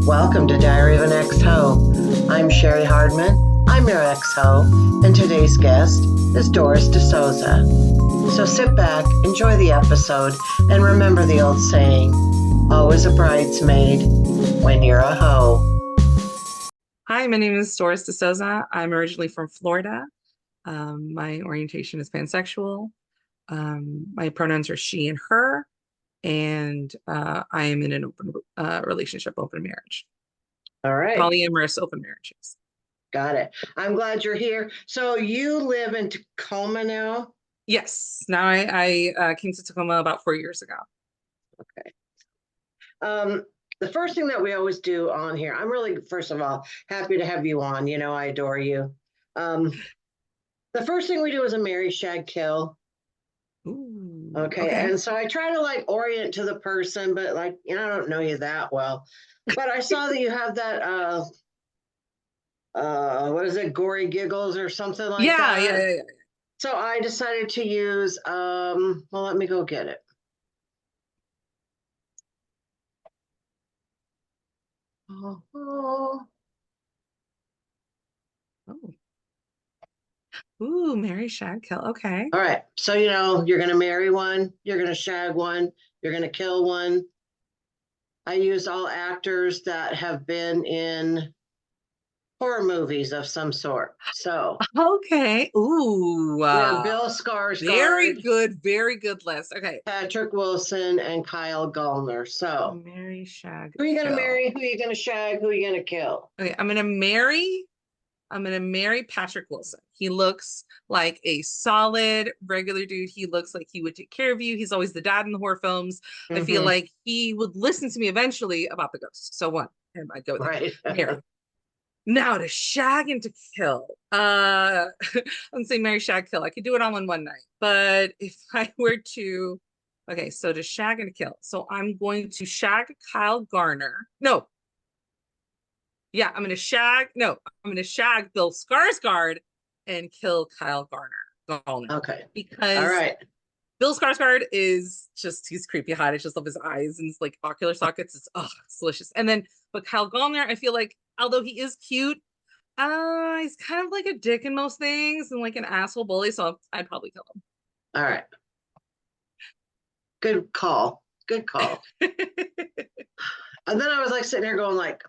Welcome to Diary of an Ex-Ho. I'm Cheri Hardman. I'm your ex-ho, and today's guest is Doris DeSouza. So sit back, enjoy the episode, and remember the old saying, always a bridesmaid when you're a hoe. Hi, my name is Doris DeSouza. I'm originally from Florida. My orientation is pansexual. My pronouns are she and her, and I am in an open relationship, open marriage. All right. Polyamorous open marriages. Got it. I'm glad you're here. So you live in Tacoma now? Yes. Now I came to Tacoma about 4 years ago. Okay. The first thing that we always do on here, I'm really, first of all, happy to have you on. You know, I adore you. The first thing we do is a marry, shag, kill. Ooh, okay. And so I try to like orient to the person, but like, you know, I don't know you that well. But I saw that you have that what is it, gory giggles or something like that? Yeah. So I decided to use well, let me go get it. Oh. Ooh, marry, shag, kill. Okay. All right. So, you know, you're going to marry one, you're going to shag one, you're going to kill one. I use all actors that have been in horror movies of some sort. So, okay. Ooh. we have Bill Skarsgård. Very good list. Okay. Patrick Wilson and Kyle Gallner. So, marry, shag, who are you going to kill. marry? Who are you going to shag? Who are you going to kill? Okay, I'm gonna marry Patrick Wilson. He looks like a solid regular dude. He looks like he would take care of you. He's always the dad in the horror films. I feel like he would listen to me eventually about the ghosts. So one, and I'd go there. Right. Marry. Now to shag and to kill. I'm saying marry, shag, kill. I could do it all in one night. But if I were to, okay, so to shag and to kill. So I'm going to shag Kyle Garner. No, yeah, I'm gonna shag Bill Skarsgård and kill Kyle Gallner. Okay. Because all right. Bill Skarsgård is just, he's creepy hot. I just love his eyes and his like ocular sockets. It's delicious. And then, but Kyle Gallner, I feel like, although he is cute, he's kind of like a dick in most things and like an asshole bully. So I'd probably kill him. All right. Good call. Good call. And then I was like sitting here going like,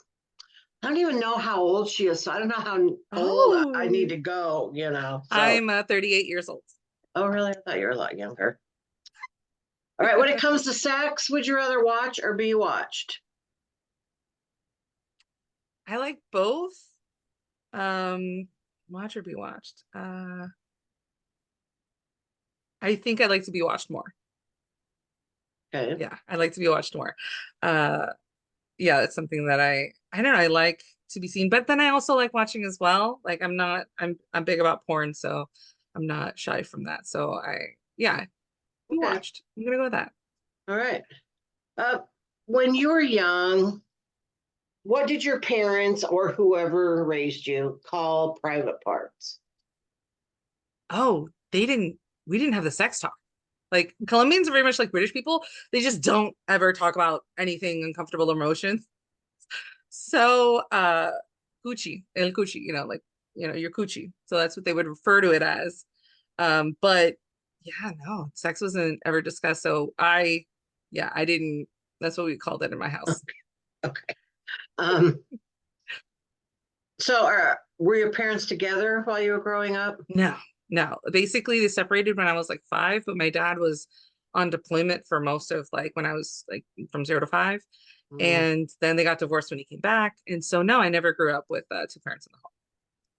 I don't even know how old she is. So I don't know how old I need to go, you know. So. I'm 38 years old. Oh, really? I thought you were a lot younger. All right. When it comes to sex, would you rather watch or be watched? I like both. Watch or be watched. I think I'd like to be watched more. Okay. Yeah, I'd like to be watched more. Yeah, it's something that I don't know, I like to be seen, but then I also like watching as well. Like I'm big about porn, so I'm not shy from that. So be watched. I'm gonna go with that. All right. When you were young, what did your parents or whoever raised you call private parts? Oh, we didn't have the sex talk. Like Colombians are very much like British people. They just don't ever talk about anything uncomfortable emotions. So Gucci, el Gucci, you know, like, you know, your Gucci. So that's what they would refer to it as. But yeah, no, sex wasn't ever discussed. So I didn't, that's what we called it in my house. Okay. So were your parents together while you were growing up? No. Basically, they separated when I was like 5, but my dad was on deployment for most of like when I was like from 0 to 5. And then they got divorced when he came back. And so no, I never grew up with 2 parents in the home.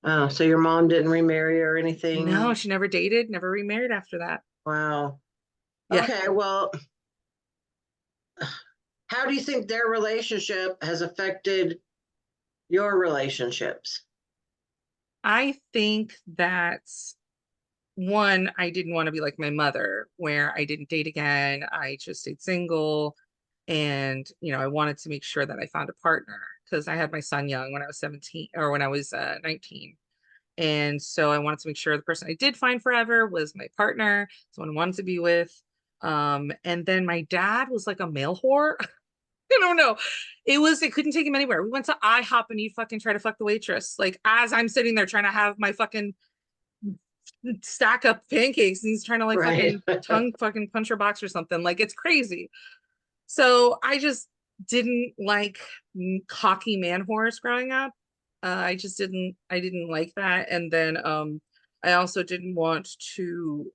Oh, so your mom didn't remarry or anything? No, she never dated, never remarried after that. Wow. Yeah. Okay, well, how do you think their relationship has affected your relationships? I think that one, I didn't want to be like my mother, where I didn't date again. I just stayed single. And, you know, I wanted to make sure that I found a partner because I had my son young when I was 17 or when I was 19. And so I wanted to make sure the person I did find forever was my partner, someone I wanted to be with. And then my dad was like a male whore. don't know. It couldn't take him anywhere. We went to IHOP and he fucking tried to fuck the waitress. Like as I'm sitting there trying to have my fucking stack up pancakes and he's trying to like Right. fucking tongue fucking punch her box or something. Like it's crazy. So I just didn't like cocky man whores growing up. I didn't like that. And then I also didn't want to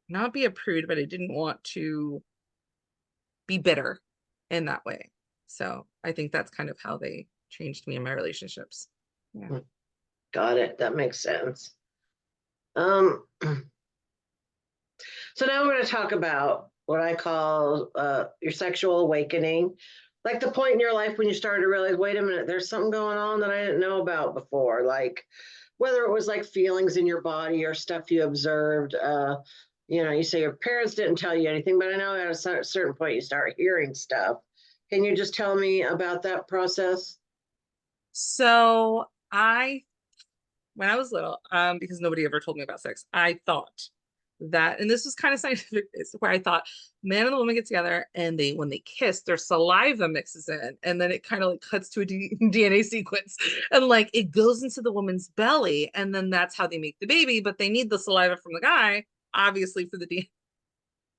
not be a prude, but I didn't want to be bitter in that way. So I think that's kind of how they changed me in my relationships. Yeah. Got it. That makes sense. Um, so now we're going to talk about what I call your sexual awakening, like the point in your life when you started to realize, wait a minute, there's something going on that I didn't know about before. Like whether it was like feelings in your body or stuff you observed. You say your parents didn't tell you anything, but I know at a certain point you start hearing stuff. Can you just tell me about that process? So when I was little, because nobody ever told me about sex, I thought that, and this was kind of scientific, it's where I thought man and the woman get together and when they kiss, their saliva mixes in, and then it kind of like cuts to a DNA sequence, and like it goes into the woman's belly, and then that's how they make the baby. But they need the saliva from the guy, obviously, for the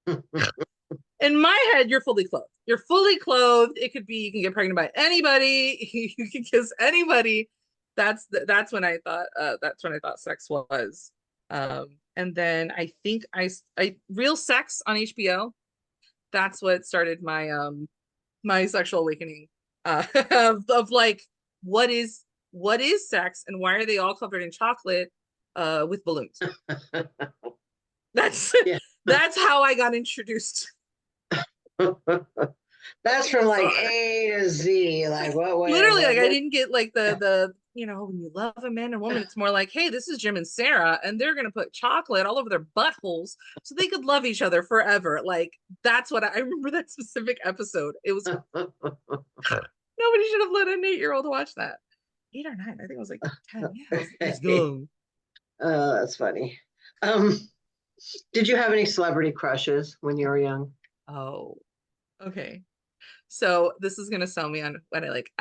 DNA. In my head, you're fully clothed. You're fully clothed. It could be you can get pregnant by anybody. You can kiss anybody. That's when I thought sex was. And then I think I Real Sex on HBO. That's what started my sexual awakening of like what is sex and why are they all covered in chocolate with balloons? That's Yeah. that's how I got introduced. That's from like So, A to Z. Like what way? literally, like I didn't get like the when you love a man and woman, it's more like, hey, this is Jim and Sarah, and they're gonna put chocolate all over their buttholes so they could love each other forever. Like that's what I remember that specific episode. It was nobody should have let an 8-year-old watch that. 8 or 9, I think it was like 10. Yeah, it was young. That's funny. Um, did you have any celebrity crushes when you were young? Oh, okay. So this is gonna sell me on what I like.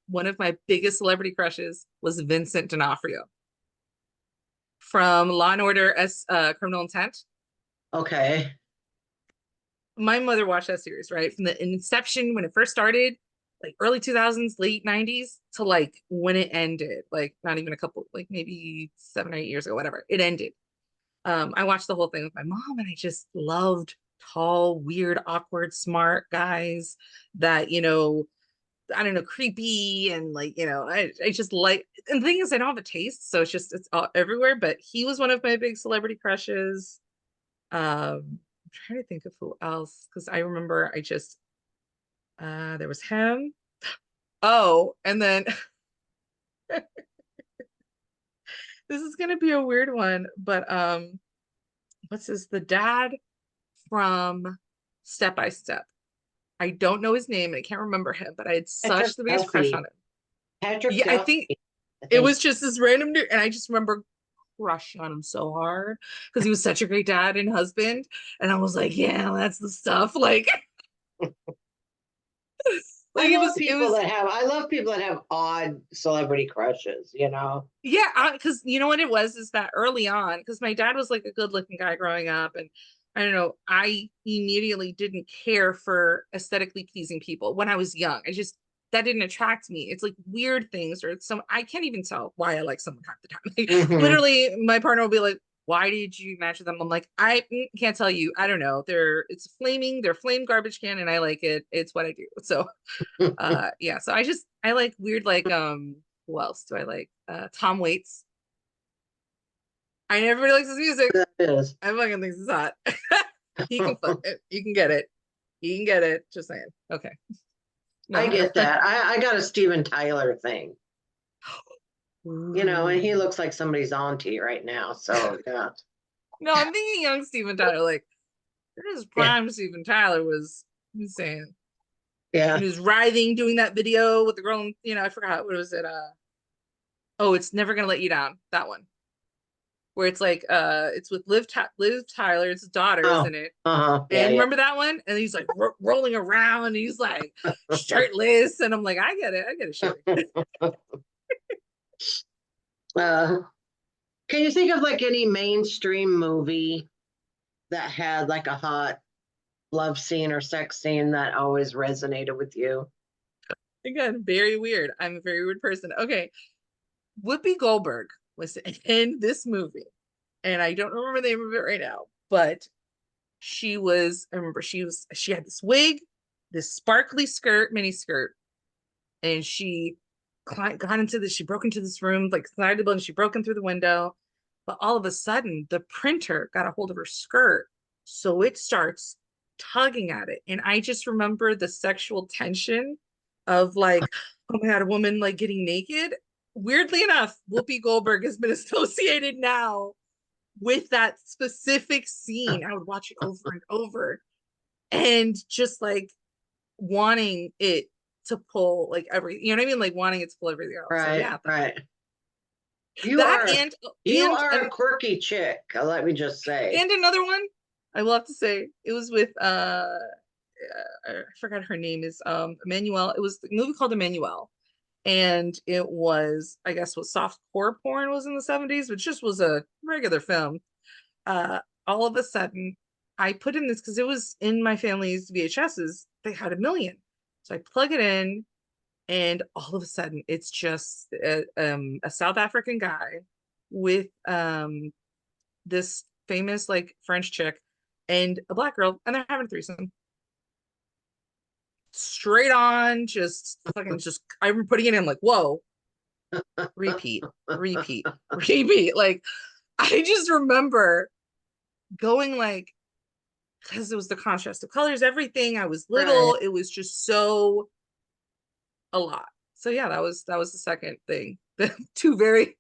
One of my biggest celebrity crushes was Vincent D'Onofrio from Law and Order as Criminal Intent. Okay. My mother watched that series, right? From the inception when it first started, like early 2000s, late 90s, to like when it ended, like not even a couple, like maybe 7 or 8 years ago, whatever. It ended. I watched the whole thing with my mom, and I just loved tall, weird, awkward, smart guys that, I don't know, creepy and like, I just like, and the thing is, I don't have a taste, so it's all everywhere. But he was one of my big celebrity crushes. I'm trying to think of who else, because I remember there was him. Oh, and then this is gonna be a weird one, but the dad from Step by Step. I don't know his name and I can't remember him, but I had Patrick such the biggest crush Duffy. on him. Patrick Yeah, I Duffy, think I it think. was just this random dude, and I just remember crushing on him so hard because he was such a great dad and husband, and I was like, yeah, that's the stuff. Like, like I love people that have odd celebrity crushes, you know. yeah, because you know what it was is that early on, because my dad was like a good looking guy growing up, and I don't know, I immediately didn't care for aesthetically pleasing people when I was young. That didn't attract me. It's like weird things, or I can't even tell why I like someone half the time. Like, Mhm. literally, my partner will be like, "Why did you match with them?" I'm like, I can't tell you. I don't know. They're flame garbage can, and I like it. It's what I do. So yeah, so I like weird, like who else do I like? Tom Waits. I know everybody likes his music. That is. I fucking think he's hot. He can fuck it. You can get it. You can get it. Just saying. Okay. I No. get that. I got a Steven Tyler thing, and he Ooh. looks like somebody's auntie right now. So yeah, No, I'm thinking young Steven Tyler. Like his yeah, prime Steven Tyler was insane. yeah. When he was writhing, doing that video with the girl, I forgot what was it. Oh, it's Never Gonna Let You Down. That one. where it's like it's with Liv Tyler, it's his daughter, Oh, isn't it? yeah, And yeah. remember that one? And he's like rolling around and he's like shirtless. And I'm like, I get it, Sherry. Uh, can you think of like any mainstream movie that had like a hot love scene or sex scene that always resonated with you? Again, very weird. I'm a very weird person. Okay. Whoopi Goldberg was in this movie, and I don't remember the name of it right now, but I remember she had this wig, this sparkly skirt, mini skirt, and she broke into this room, like inside the building, she broke in through the window, but all of a sudden the printer got a hold of her skirt. So it starts tugging at it. And I just remember the sexual tension of like, oh my God, a woman like getting naked. Weirdly enough, Whoopi Goldberg has been associated now with that specific scene. I would watch it over and over and just like wanting it to pull like you know what I mean? Like wanting it to pull everything else. So Right, yeah, right. You that are you and are a quirky chick. Let me just say. and another one I will have to say it was with I forgot her name is Emmanuel. It was the movie called Emmanuel. And it was, I guess, what soft core porn was in the 70s, which just was a regular film. Uh, all of a sudden, I put in this because it was in my family's VHSs. They had a million. So I plug it in, and all of a sudden, it's just a South African guy with this famous like French chick and a black girl, and they're having a threesome. Straight on, just fucking just I'm putting it in like, whoa, repeat, repeat, repeat. Like I just remember going like because it was the contrast of colors, everything. I was Right. little. It was just so a lot. So yeah, that was the second thing. The two very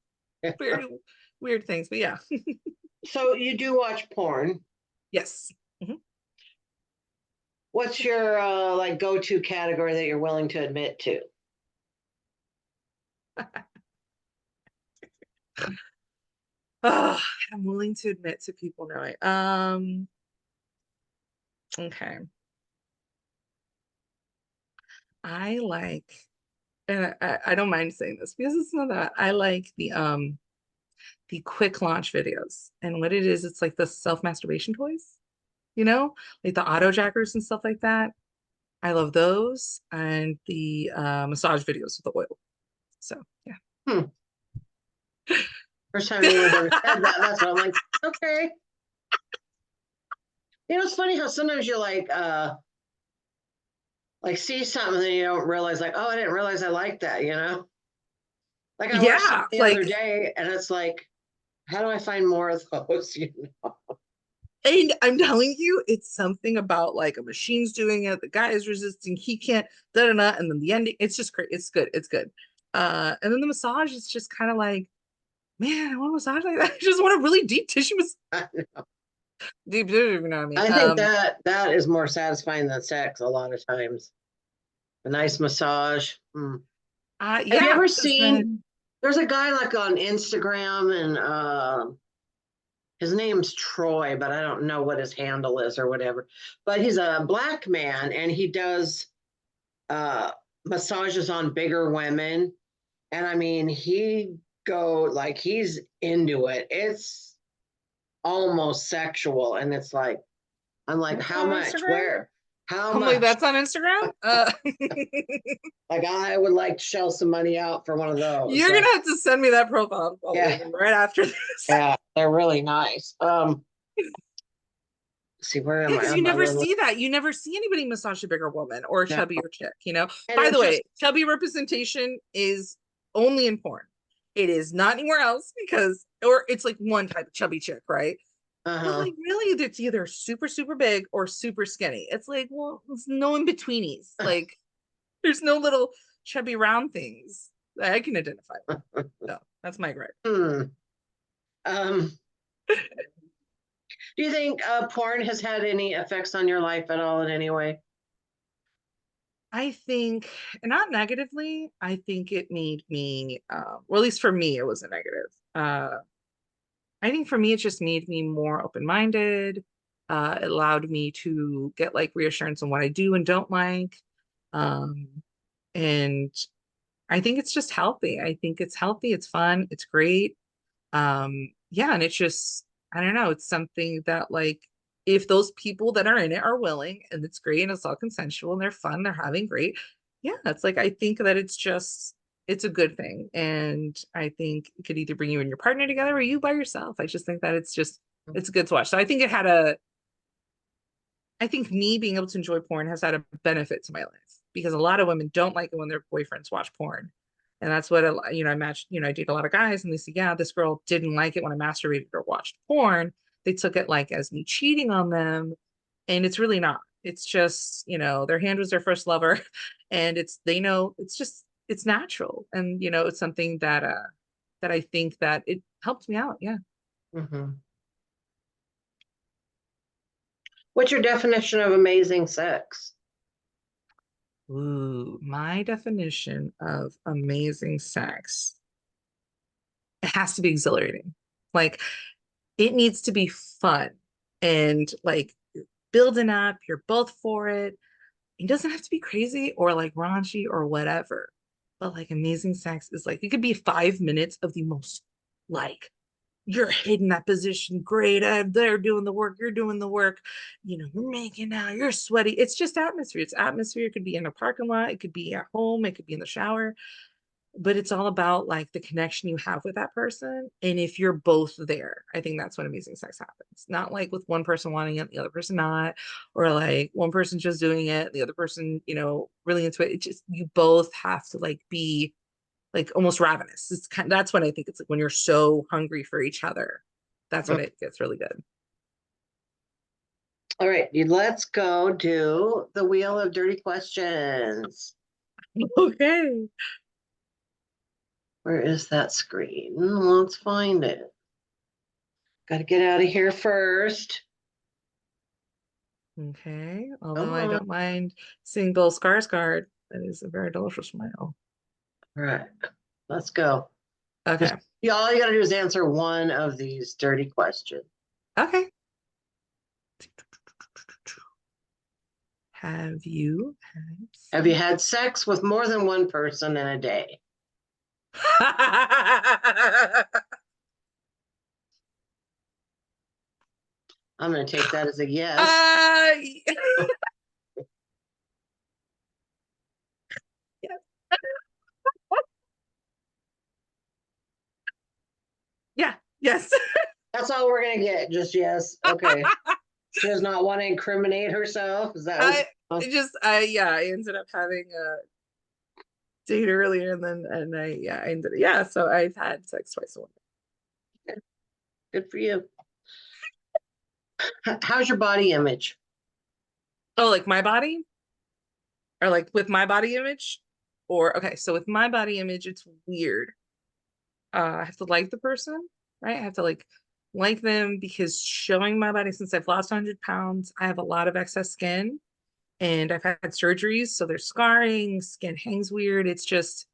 weird things. But yeah. So you do watch porn. Yes. Mhm. What's your like go-to category that you're willing to admit to? Oh, I'm willing to admit to people knowing. Okay. I like and I don't mind saying this because it's not that I like the quick launch videos. And what it is, it's like the self-masturbation toys, you know, like the auto jackers and stuff like that. I love those and the massage videos with the oil. So yeah. Hmm. First time anyone's ever said that. That's what I'm like, okay. You know, it's funny how sometimes you like see something and you don't realize like, oh, I didn't realize I liked that, you know? Like I watched something Yeah, the other like day and it's like, how do I find more of those? You know? and I'm telling you, it's something about like a machine's doing it, the guy is resisting, he can't, da da da, and then the ending, it's just great. It's good. It's good. And then the massage is just kind of like, man, I want a massage like that. I just want a really deep tissue I deep tissue, you know what I mean? think that is more satisfying than sex a lot of times. A nice massage. Hmm. Have you Yeah, ever because seen? then There's a guy like on Instagram, and his name's Troy, but I don't know what his handle is or whatever. But he's a black man, and he does uh, massages on bigger women, and I mean, he go like he's into it. It's almost sexual, and it's like I'm like, that's how on much? Instagram. Where? How I'm like, much? that's on Instagram. Like I would like to shell some money out for one of those. You're So gonna have to send me that profile. I'll follow yeah, them right after this. yeah, they're really nice. See, where Yeah, am I because on you my never little? see that. You never see anybody massage a bigger woman or a No, chubbier chick, you know? and By the it's just way, chubby representation is only in porn. It is not anywhere else because, or it's like one type of chubby chick, right? But uh-huh. like really, it's either super, super big or super skinny. It's like, well, it's no in betweenies. Like there's no little chubby round things that I can identify with. So that's my gripe. Hmm. Um, do you think porn has had any effects on your life at all in any way? I think, not negatively, I think it made me, or at least for me, it was a negative. I think for me, it just made me more open-minded. It allowed me to get like reassurance on what I do and don't like. Um, and I think it's just healthy. I think it's healthy, it's fun, it's great. Yeah, and it's just, I don't know, it's something that like if those people that are in it are willing and it's great and it's all consensual and they're fun, they're having great. Yeah, it's like I think that it's just it's a good thing. And I think it could either bring you and your partner together or you by yourself. I just think that it's just it's good to watch. So I think it had a I think me being able to enjoy porn has had a benefit to my life because a lot of women don't like it when their boyfriends watch porn. And that's what, I match, I date a lot of guys and they say, yeah, this girl didn't like it when I masturbated or watched porn. They took it like as me cheating on them. And it's really not. It's just, their hand was their first lover and they know it's just, it's natural. And, it's something that I think that it helped me out. Yeah. Mm-hmm. What's your definition of amazing sex? Ooh, my definition of amazing sex, it has to be exhilarating. Like it needs to be fun and like building up, you're both for it. It doesn't have to be crazy or like raunchy or whatever. But like amazing sex is like it could be 5 minutes of the most like you're hitting that position great. They're doing the work, you're doing the work, you're making out, you're sweaty. It's just atmosphere. It's atmosphere. It could be in a parking lot, it could be at home, it could be in the shower, but it's all about like the connection you have with that person. And if you're both there, I think that's when amazing sex happens. Not like with one person wanting it, the other person not, or like one person just doing it, the other person, really into it. It just, you both have to like be like almost ravenous. It's that's when I think it's like when you're so hungry for each other. That's when it gets really good. All right, let's go do the wheel of dirty questions. Okay. Where is that screen? Let's find it. Got to get out of here first. Okay. Come Although I on. don't mind seeing Bill Skarsgård. That is a very delicious smile. All right, let's go. Okay. All you got to do is answer one of these dirty questions. Okay. Have you Have you had sex with more than one person in a day? I'm going to take that as a yes. Yes. Yeah. Yes. That's all we're going to get. Just yes. Okay. She does not want to incriminate herself. Is that I ended up having a date earlier and then so I've had sex twice a week. Okay. Good for you. How's your body image? Oh, like my body? Or like with my body image? Or okay, so with my body image, it's weird. I have to like the person, right? I have to like them because showing my body since I've lost 100 pounds, I have a lot of excess skin and I've had surgeries, so there's scarring, skin hangs weird. It's as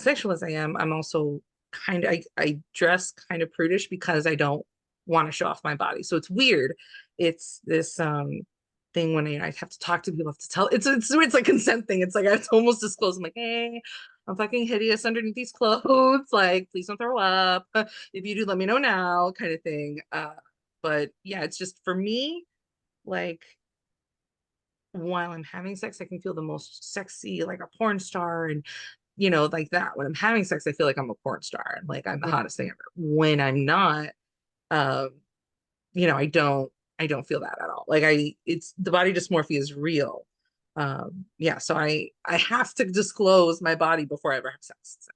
sexual as I am, I'm also I dress kind of prudish because I don't want to show off my body. So it's weird. It's this thing when I have to talk to people, I have to tell it's like consent thing. It's like I have to almost disclose. I'm like, hey, I'm fucking hideous underneath these clothes. Like, please don't throw up. If you do, let me know now, kind of thing. But yeah, it's just for me, like while I'm having sex, I can feel the most sexy, like a porn star, and like that. When I'm having sex, I feel like I'm a porn star and like I'm the hottest thing ever. When I'm not, um, I don't feel that at all. Like it's the body dysmorphia is real. Yeah, so I have to disclose my body before I ever have sex. So.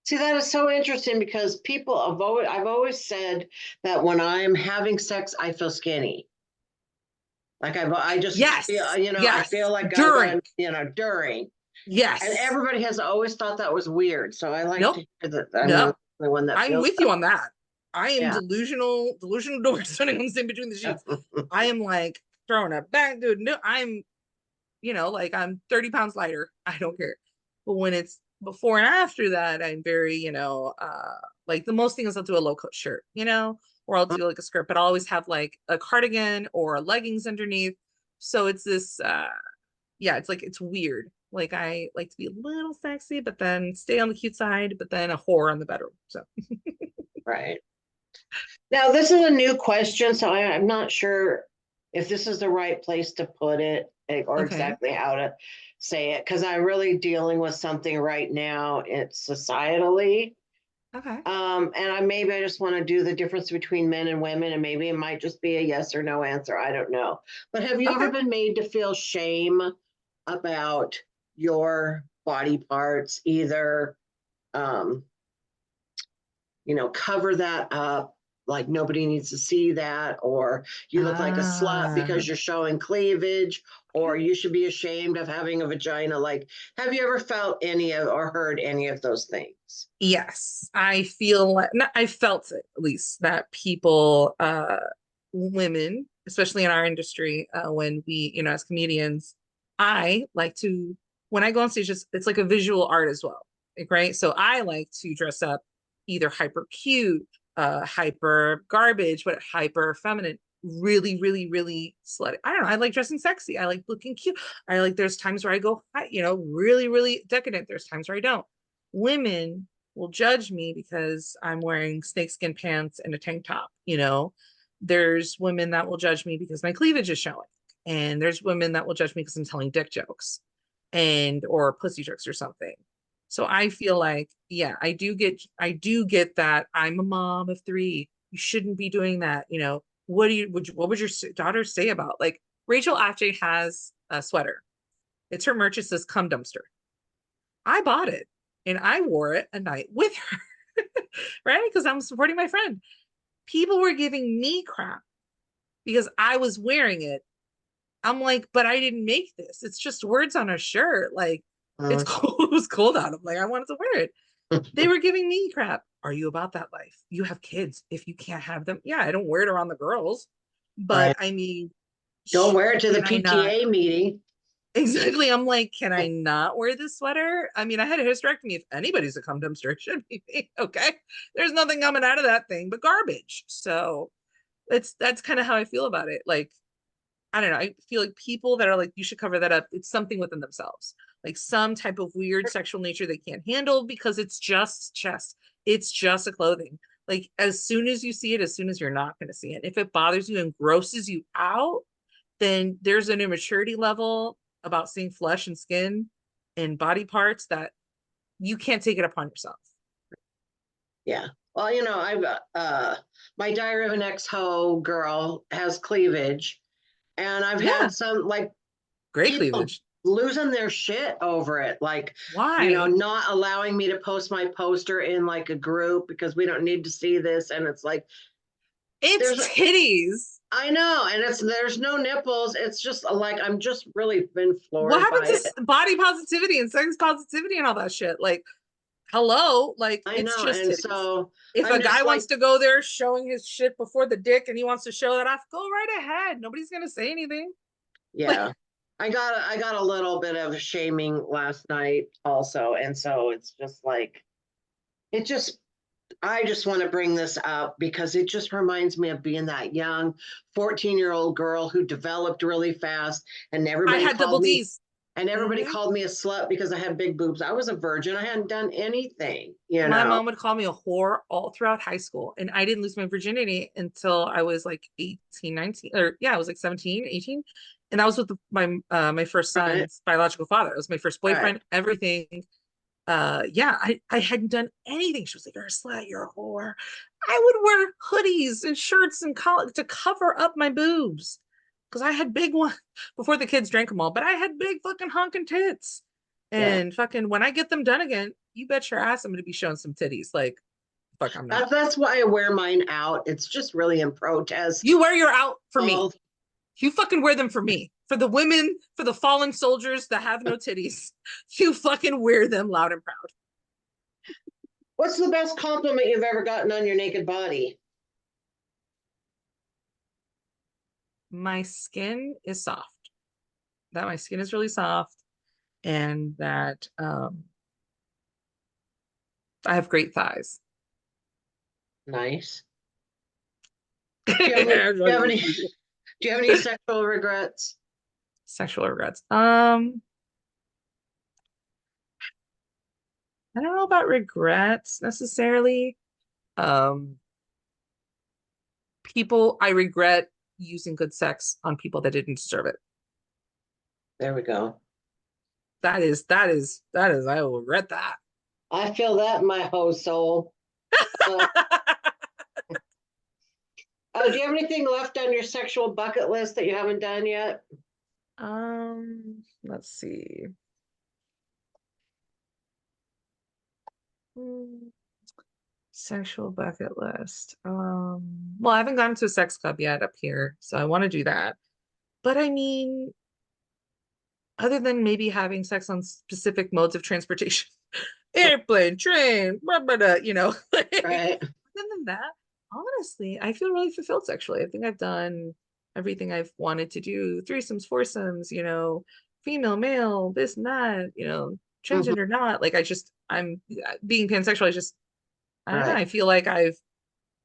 See, that is so interesting because I've always said that when I'm having sex, I feel skinny. Like I just Yes, feel, I yes, feel like during, during. yes, And everybody has always thought that was weird. So I like to nope, hear that I'm no, the only one that I'm feels with you on that. I am yeah. delusional doors turning on the same between the sheets. I am like throwing a back, dude. No, I'm like I'm 30 pounds lighter. I don't care. But when it's before and after that, I'm very, like the most thing is I'll do a low cut shirt, or I'll do like a skirt, but I'll always have like a cardigan or leggings underneath. So it's this, yeah, it's like, it's weird. Like I like to be a little sexy, but then stay on the cute side, but then a whore on the bedroom. So, Right. Now, this is a new question, so I'm not sure if this is the right place to put it or okay. exactly how to say it, because I'm really dealing with something right now. It's societally. Okay. And maybe I just want to do the difference between men and women, and maybe it might just be a yes or no answer. I don't know. But have you Okay. ever been made to feel shame about your body parts, either um, cover that up, like nobody needs to see that, or you look like a slut Ah, because you're showing cleavage, or okay. you should be ashamed of having a vagina? Like, have you ever felt any of or heard any of those things? Yes, I feel like, I felt it at least that people, women, especially in our industry, when we, as comedians, I like to, when I go on stage, it's like a visual art as well. Like, right. So I like to dress up either hyper cute, hyper garbage, but hyper feminine, really, really, really slutty. I don't know. I like dressing sexy. I like looking cute. There's times where I go, really, really decadent. There's times where I don't. Women will judge me because I'm wearing snakeskin pants and a tank top, There's women that will judge me because my cleavage is showing. And there's women that will judge me because I'm telling dick jokes or pussy jokes or something. So I feel like, yeah, I do get that I'm a mom of three. You shouldn't be doing that. What would your daughter say about, like, Rachel actually has a sweater. It's her merch. It says "cum dumpster." I bought it and I wore it a night with her, right? Because I'm supporting my friend. People were giving me crap because I was wearing it. I'm like, but I didn't make this. It's just words on a shirt. Like, it's Mm. cold. It was cold out. I'm like, I wanted to wear it. They were giving me crap. Are you about that life? You have kids. If you can't have them, yeah, I don't wear it around the girls. But Right. I mean, Don't wear it to the can I not? PTA meeting. Exactly. I'm like, can I not wear this sweater? I mean, I had a hysterectomy. If anybody's a cum dumpster, it should be me. Okay. There's nothing coming out of that thing but garbage. So that's kind of how I feel about it. Like, I don't know. I feel like people that are like, you should cover that up, it's something within themselves, like some type of weird sexual nature they can't handle because it's just chest. It's just a clothing. Like, as soon as you see it, as soon as you're not going to see it, if it bothers you and grosses you out, then there's an immaturity level about seeing flesh and skin and body parts that you can't take it upon yourself. Yeah. Well, I've my Diary of an Ex-Ho girl has cleavage, and I've Yeah, had some like great people cleavage. losing their shit over it, like Why? not allowing me to post my poster in like a group because we don't need to see this, and it's like It's there's titties. I know, and there's no nipples. It's just like I'm just really been What floored happened by to it. body positivity and sex positivity and all that shit? Like, hello, like, I it's know, just and titties. so If I'm a guy just like, wants to go there showing his shit before the dick and he wants to show that off, go right ahead. Nobody's gonna say anything. Like, yeah. I got a little bit of shaming last night also, and so it's just like it just I just want to bring this up because it just reminds me of being that young 14-year-old girl who developed really fast, and I everybody had called double me D's. and everybody Hmm. called me a slut because I had big boobs. I was a virgin. I hadn't done anything. My mom would call me a whore all throughout high school. And I didn't lose my virginity until I was like 18, 19, or yeah, I was like 17, 18. And that was with my first Right, son's biological father. It was my first right. boyfriend, everything. Yeah, I hadn't done anything. She was like, "You're a slut, you're a whore." I would wear hoodies and shirts and collar to cover up my boobs because I had big ones before the kids drank them all, but I had big fucking honking tits. Yeah. And fucking when I get them done again, you bet your ass I'm gonna be showing some titties. Like, fuck, I'm not. That's why I wear mine out. It's just really in protest. You wear your out for me. All You fucking wear them for me. For the women, for the fallen soldiers that have no titties. You fucking wear them loud and proud. What's the best compliment you've ever gotten on your naked body? My skin is soft. That my skin is really soft and that I have great thighs. Nice. Do you have any, do you have any, do you have any sexual regrets? Sexual regrets. I don't know about regrets necessarily. Um, I regret using good sex on people that didn't deserve it. There we go. I will regret that. I feel that in my whole soul. Uh, do you have anything left on your sexual bucket list that you haven't done yet? Let's see. Hmm, Sexual bucket list. Well, I haven't gone to a sex club yet up here, so I want to do that. But I mean, other than maybe having sex on specific modes of transportation, airplane, train, blah, blah, blah, like, Right. other than that, honestly, I feel really fulfilled sexually. I think I've done everything I've wanted to do, threesomes, foursomes, female, male, this and that, Mhm. transgender, not. Like, I'm being pansexual. I don't know. Right.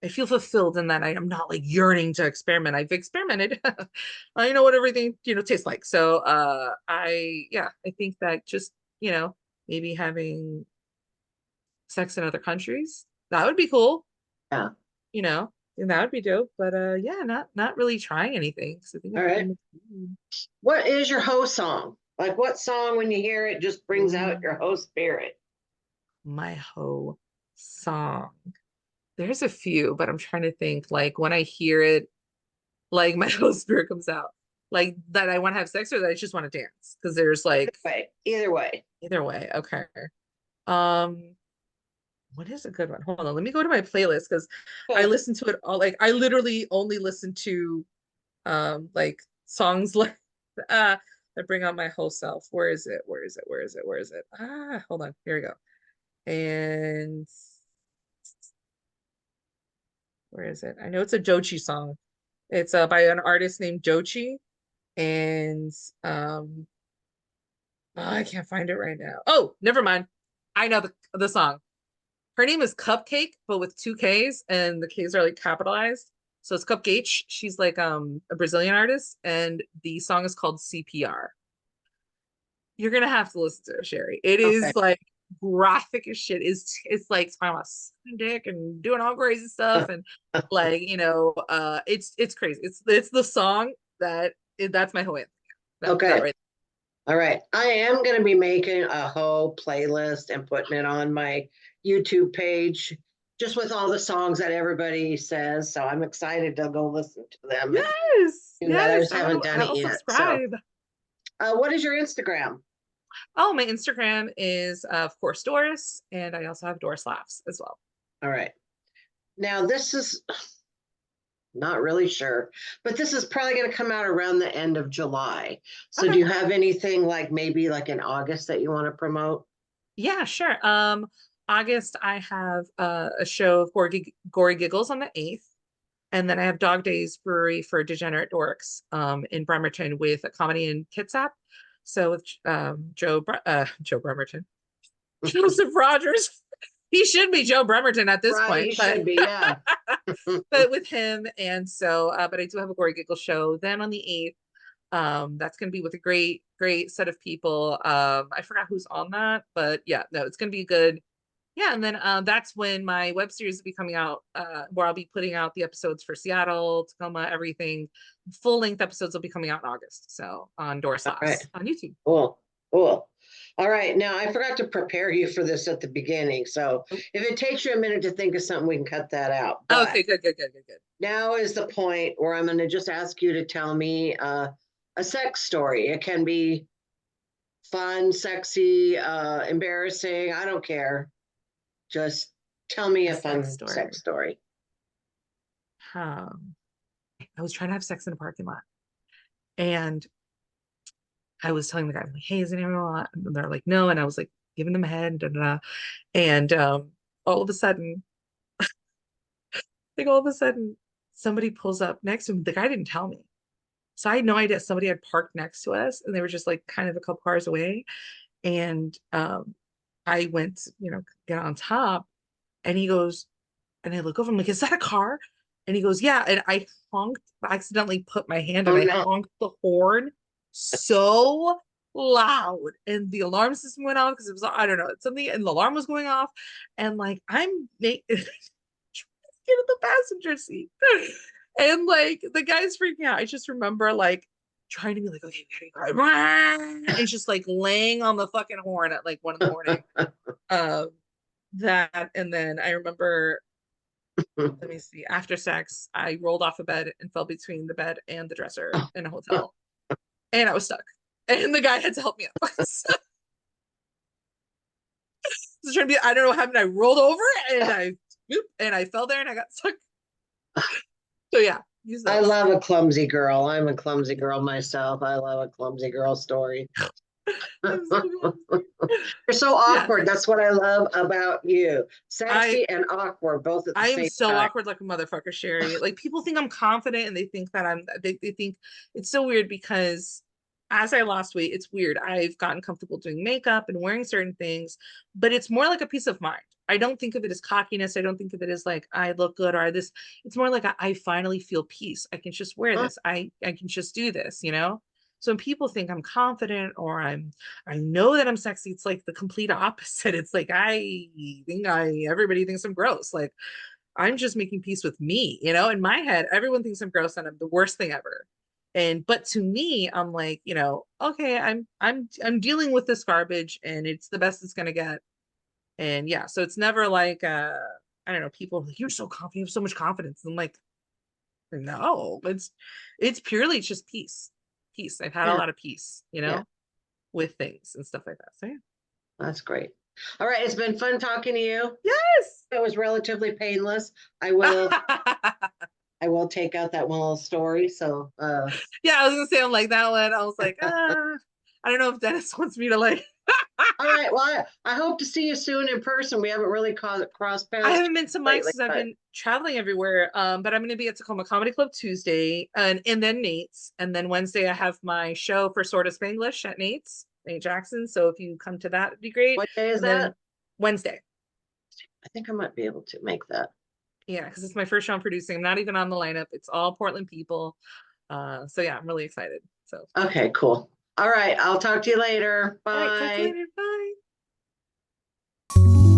I feel fulfilled in that I am not like yearning to experiment. I've experimented. I know what everything, tastes like. So I think that just, maybe having sex in other countries, that would be cool, Yeah. and that would be dope. But yeah, not really trying anything. So I think All I've right. pretty much What is your host song? Like what song when you hear it just brings out Ooh, your host spirit? my whole song. There's a few, but I'm trying to think like when I hear it, like my whole spirit comes out. Like that I want to have sex or that I just want to dance. Because there's like Either way. either way. Okay. Um, what is a good one? Hold on, let me go to my playlist because I Okay. listen to it all. Like I literally only listen to like songs like uh that bring out my whole self. Where is it? Where is it? Where is it? Where is it? Hold on. Here we go. And where is it? I know it's a Jochi song. It's by an artist named Jochi, and um I can't find it right now. Oh, never mind. I know the song. Her name is Cupcake, but with two K's, and the K's are like capitalized. So it's Cupcake. She's like a Brazilian artist, and the song is called CPR. You're gonna have to listen to it, Cheri. It Okay. is like graphic as shit. It's like talking about sucking dick and doing all crazy stuff, and like it's crazy. It's the song that's my whole anthem. That Okay. right. All right. I am going to be making a whole playlist and putting it on my YouTube page just with all the songs that everybody says. So I'm excited to go listen to them and Yes, do that. I yes. just haven't done it I'll yet. So, subscribe. what is your Instagram? Oh, my Instagram is of course Doris, and I also have Doris Laughs as well. All right. Now, this is not really sure, but this is probably going to come out around the end of July. So, do Okay. you have anything like maybe like in August that you want to promote? Yeah, sure. August, I have a show of Gory Giggles on the 8th. And then I have Dog Days Brewery for Degenerate Dorks in Bremerton with a comedy in Kitsap. So with Joe Bremerton, Joseph Rogers. He should be Joe Bremerton at this Right, point, you but should be, yeah. but with him. And so, but I do have a Gory Giggle show. Then on the 8th, that's going to be with a great set of people. I forgot who's on that, but yeah, no, it's going to be good. Yeah, and then that's when my web series will be coming out, where I'll be putting out the episodes for Seattle, Tacoma, everything. Full length episodes will be coming out in August. So on Doris All right. Laughs on YouTube. Cool. Cool. All right. Now, I forgot to prepare you for this at the beginning. So Oh, if it takes you a minute to think of something, we can cut that out. But okay, good. now is the point where I'm going to just ask you to tell me a sex story. It can be fun, sexy, embarrassing. I don't care. Just tell me A a sex fun story. sex story. Um, I was trying to have sex in a parking lot, and I was telling the guy, I'm like, "Hey, is anyone on?" And they're like, "No," and I was like, giving them a head, da, da, da. And all of a sudden, like all of a sudden, somebody pulls up next to me. The guy didn't tell me. So I had no idea somebody had parked next to us and they were just like kind of a couple cars away. And I went, get on top And he goes, and I look over, I'm like, is that a car? And he goes, yeah. And I honked, I accidentally put my hand Oh and I no. honked the horn so loud. And the alarm system went off because it was, I don't know, something, and the alarm was going off. And like, I'm get in the passenger seat. And like, the guy's freaking out. I just remember like trying to be like, okay, we gotta go. And just like laying on the fucking horn at like 1 in the morning. Um, that, and then I remember, let me see, after sex, I rolled off a bed and fell between the bed and the dresser in a hotel, and I was stuck. And the guy had to help me up. So trying to be, I don't know what happened. I rolled over and I fell there and I got stuck. So yeah, use I those. love a clumsy girl. I'm a clumsy girl myself. I love a clumsy girl story. I'm so You're clumsy. so Yeah, awkward. That's what I love about you. I Sexy and awkward both at the I am same so time. awkward like a motherfucker, Cheri. Like people think I'm confident and they think that they think it's so weird because as I lost weight, it's weird. I've gotten comfortable doing makeup and wearing certain things, but it's more like a peace of mind. I don't think of it as cockiness. I don't think of it as like I look good or this. It's more like I finally feel peace. I can just wear Huh? this. I can just do this, you know? So when people think I'm confident or I know that I'm sexy, it's like the complete opposite. It's like I think everybody thinks I'm gross. Like I'm just making peace with me, you know? In my head, everyone thinks I'm gross and I'm the worst thing ever. And but to me, I'm like, you know, okay, I'm dealing with this garbage and it's the best it's gonna get. And yeah, so it's never like I don't know, people like, you're so confident, you have so much confidence. I'm like, no, it's purely just peace. Peace. I've had a Yeah, lot of peace, you yeah, know, with things and stuff like that. So yeah. that's great. All right, it's been fun talking to you. Yes. It was relatively painless. I will take out that one little story. So Yeah, I was gonna say I'm like that one. I was like, I don't know if Dennis wants me to like. all right, well I hope to see you soon in person. We haven't really crossed I paths haven't been to Mike's lately, because I've but been traveling everywhere. But I'm gonna be at Tacoma Comedy Club Tuesday and then Nate's. And then Wednesday I have my show for Sort of Spanglish at Nate's, Nate Jackson. So if you come to that, it'd be great. what day is And then that? Wednesday. I think I might be able to make that. Yeah, because it's my first show I'm producing. I'm not even on the lineup. It's all Portland people. So yeah, I'm really excited. So Okay, cool. All right, I'll talk to you later. all right, talk to you Bye. later. Bye.